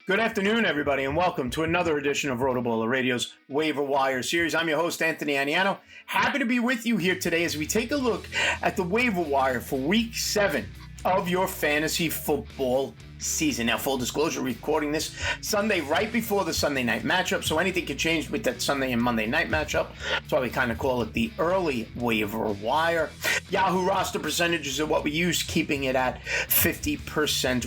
Good afternoon, everybody, and welcome to another edition of RotoBaller Radio's Waiver Wire series. I'm your host, Anthony Aniano. Happy to be with you here today as we take a look at the waiver wire for Week 7 of your fantasy football season. Now, full disclosure, recording this Sunday right before the Sunday night matchup, so anything can change with that Sunday and Monday night matchup. That's why we kind of call it the early waiver wire. Yahoo roster percentages are what we use, keeping it at 50%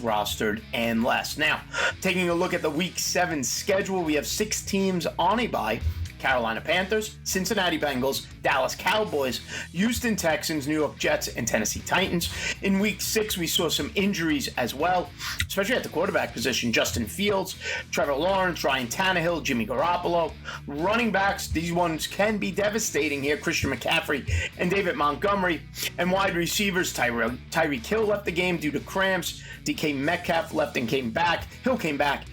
rostered and less. Now, taking a look at the Week 7 schedule, we have 6 teams on a bye. Carolina Panthers, Cincinnati Bengals, Dallas Cowboys, Houston Texans, New York Jets, and Tennessee Titans. In Week 6, we saw some injuries as well, especially at the quarterback position. Justin Fields, Trevor Lawrence, Ryan Tannehill, Jimmy Garoppolo. Running backs, these ones can be devastating here. Christian McCaffrey and David Montgomery. And wide receivers, Tyreek Hill left the game due to cramps. DK Metcalf left and came back. Hill came back.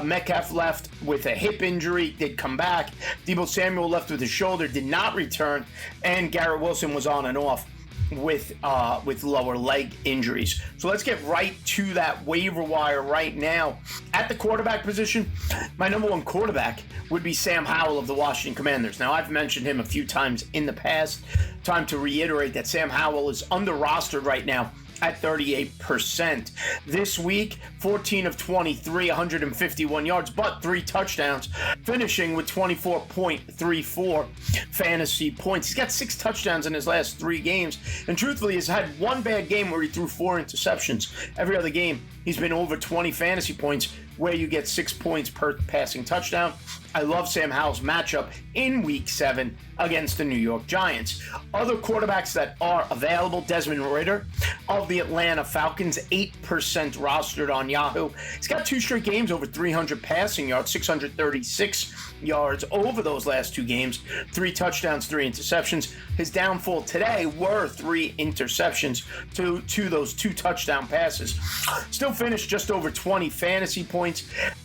Metcalf left with a hip injury, did come back. Deebo Samuel left with his shoulder, did not return, and Garrett Wilson was on and off with lower leg injuries. So let's get right to that waiver wire right now. At the quarterback position, my number one quarterback would be Sam Howell of the Washington Commanders. Now, I've mentioned him a few times in the past. Time to reiterate that Sam Howell is under-rostered right now at 38%. This week, 14 of 23, 151 yards, but 3 touchdowns, finishing with 24.34 fantasy points. He's got 6 touchdowns in his last 3 games, and truthfully, he's had one bad game where he threw 4 interceptions. Every other game, he's been over 20 fantasy points, where you get 6 points per passing touchdown. I love Sam Howell's matchup in Week 7 against the New York Giants. Other quarterbacks that are available, Desmond Ritter of the Atlanta Falcons, 8% rostered on Yahoo. He's got 2 straight games over 300 passing yards, 636 yards over those last 2 games, 3 touchdowns, 3 interceptions. His downfall today were 3 interceptions to those 2 touchdown passes. Still finished just over 20 fantasy points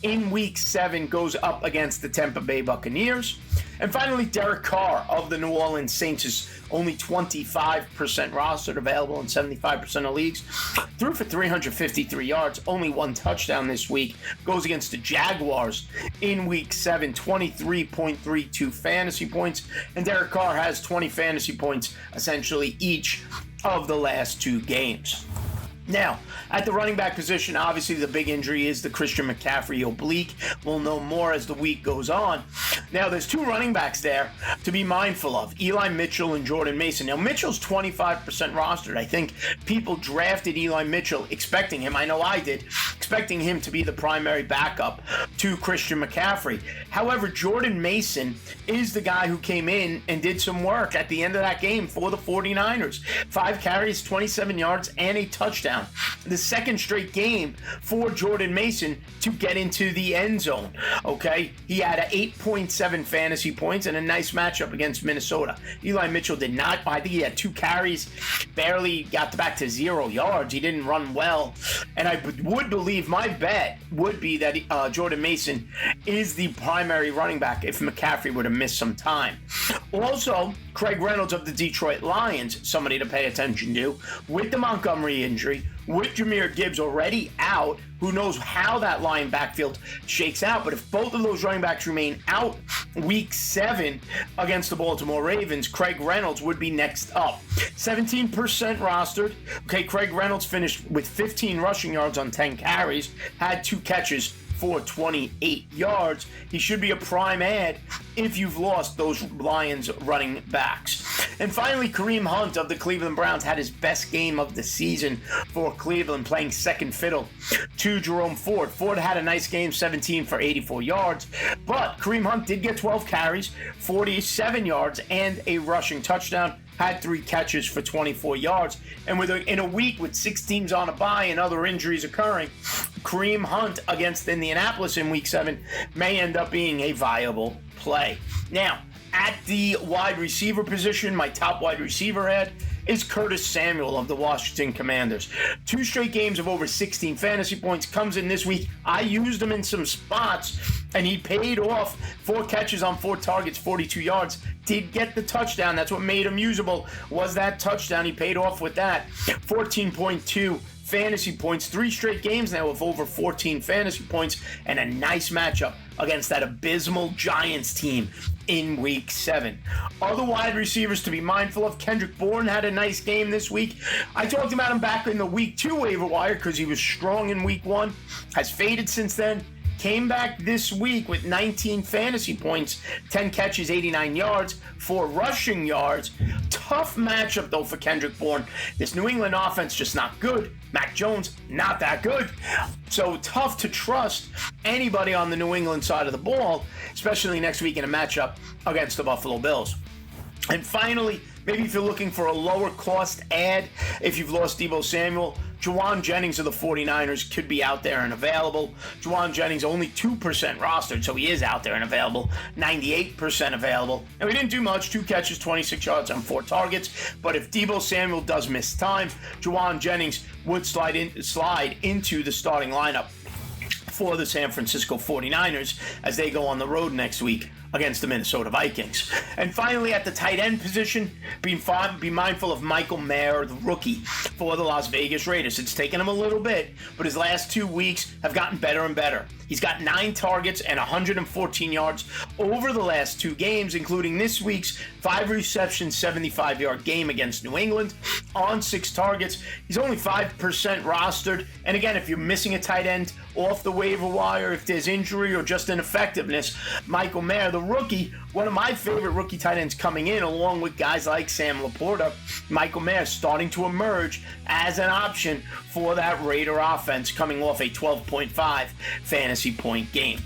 in Week 7, goes up against the Tampa Bay Buccaneers. And finally, Derek Carr of the New Orleans Saints is only 25% rostered, available in 75% of leagues. Threw for 353 yards, only 1 touchdown this week. Goes against the Jaguars in Week 7, 23.32 fantasy points. And Derek Carr has 20 fantasy points essentially each of the last 2 games. Now, at the running back position, obviously the big injury is the Christian McCaffrey oblique. We'll know more as the week goes on. Now, there's 2 running backs there to be mindful of, Eli Mitchell and Jordan Mason. Now, Mitchell's 25% rostered. I think people drafted Eli Mitchell expecting him, I know I did, expecting him to be the primary backup to Christian McCaffrey. However, Jordan Mason is the guy who came in and did some work at the end of that game for the 49ers. 5 carries, 27 yards, and a touchdown. The second straight game for Jordan Mason to get into the end zone. Okay, he had a 8.7 fantasy points and a nice matchup against Minnesota. Eli Mitchell did not. I think he had 2 carries, barely got back to 0 yards. He didn't run well, and I would believe, my bet would be that Jordan Mason is the primary running back if McCaffrey would have missed some time. Also, Craig Reynolds of the Detroit Lions, somebody to pay attention to, with the Montgomery injury, with Jahmyr Gibbs already out. Who knows how that Lion backfield shakes out, but if both of those running backs remain out Week 7 against the Baltimore Ravens, Craig Reynolds would be next up. 17% rostered. Okay, Craig Reynolds finished with 15 rushing yards on 10 carries, had 2 catches for 28 yards. He should be a prime ad if you've lost those Lions running backs. And finally, Kareem Hunt of the Cleveland Browns had his best game of the season for Cleveland, playing second fiddle to Jerome Ford. Ford had a nice game, 17 for 84 yards, but Kareem Hunt did get 12 carries, 47 yards, and a rushing touchdown. Had 3 catches for 24 yards. And in a week with 6 teams on a bye and other injuries occurring, Kareem Hunt against Indianapolis in Week 7 may end up being a viable play. Now, at the wide receiver position, my top wide receiver ad is Curtis Samuel of the Washington Commanders. 2 straight games of over 16 fantasy points. Comes in this week. I used him in some spots, and he paid off. 4 catches on 4 targets, 42 yards. Did get the touchdown. That's what made him usable, was that touchdown. He paid off with that. 14.2 fantasy points, 3 straight games now of over 14 fantasy points, and a nice matchup against that abysmal Giants team in week 7. Other wide receivers to be mindful of: Kendrick Bourne had a nice game this week. I talked about him back in the week 2 waiver wire because he was strong in week 1, has faded since then. Came back this week with 19 fantasy points, 10 catches, 89 yards, 4 rushing yards. Tough matchup, though, for Kendrick Bourne. This New England offense just not good. Mac Jones, not that good. So tough to trust anybody on the New England side of the ball, especially next week in a matchup against the Buffalo Bills. And finally, maybe if you're looking for a lower cost ad, if you've lost Deebo Samuel, Juwan Jennings of the 49ers could be out there and available. Juwan Jennings only 2% rostered, so he is out there and available. 98% available. And we didn't do much. 2 catches, 26 yards on 4 targets. But if Deebo Samuel does miss time, Juwan Jennings would slide into the starting lineup for the San Francisco 49ers as they go on the road next week against the Minnesota Vikings. And finally, at the tight end position, be mindful of Michael Mayer, the rookie for the Las Vegas Raiders. It's taken him a little bit, but his last 2 weeks have gotten better and better. He's got 9 targets and 114 yards over the last 2 games, including this week's 5 reception, 75-yard game against New England on 6 targets. He's only 5% rostered. And again, if you're missing a tight end off the waiver wire, if there's injury or just ineffectiveness, Michael Mayer, the rookie, one of my favorite rookie tight ends coming in, along with guys like Sam Laporta, Michael Mayer starting to emerge as an option for that Raider offense coming off a 12.5 fantasy point game.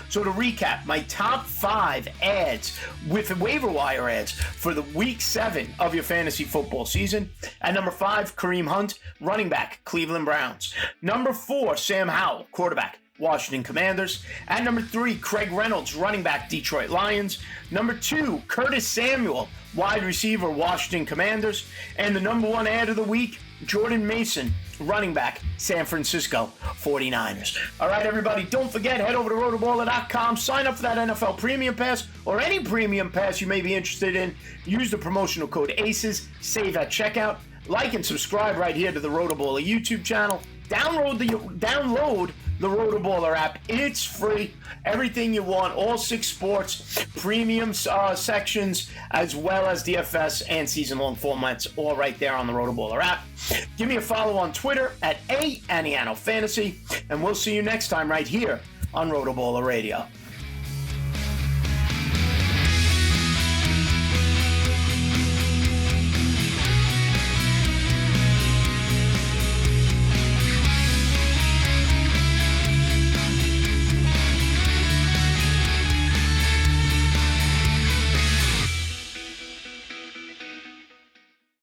So to recap, my top 5 ads with the waiver wire ads for the week 7 of your fantasy football season. At number 5, Kareem Hunt, running back, Cleveland Browns. Number 4, Sam Howell, quarterback, Washington Commanders. At number 3, Craig Reynolds, running back, Detroit Lions. Number 2, Curtis Samuel, wide receiver, Washington Commanders. And the number 1 ad of the week, Jordan Mason, running back, San Francisco 49ers. All right, everybody, don't forget, head over to RotoBaller.com, sign up for that NFL Premium Pass or any Premium Pass you may be interested in. Use the promotional code ACES, save at checkout. Like and subscribe right here to the RotoBaller YouTube channel. Download the RotoBaller app. It's free. Everything you want, all 6 sports, premium sections, as well as DFS and season-long formats, all right there on the RotoBaller app. Give me a follow on Twitter at @AnianoFantasy, and we'll see you next time right here on RotoBaller Radio.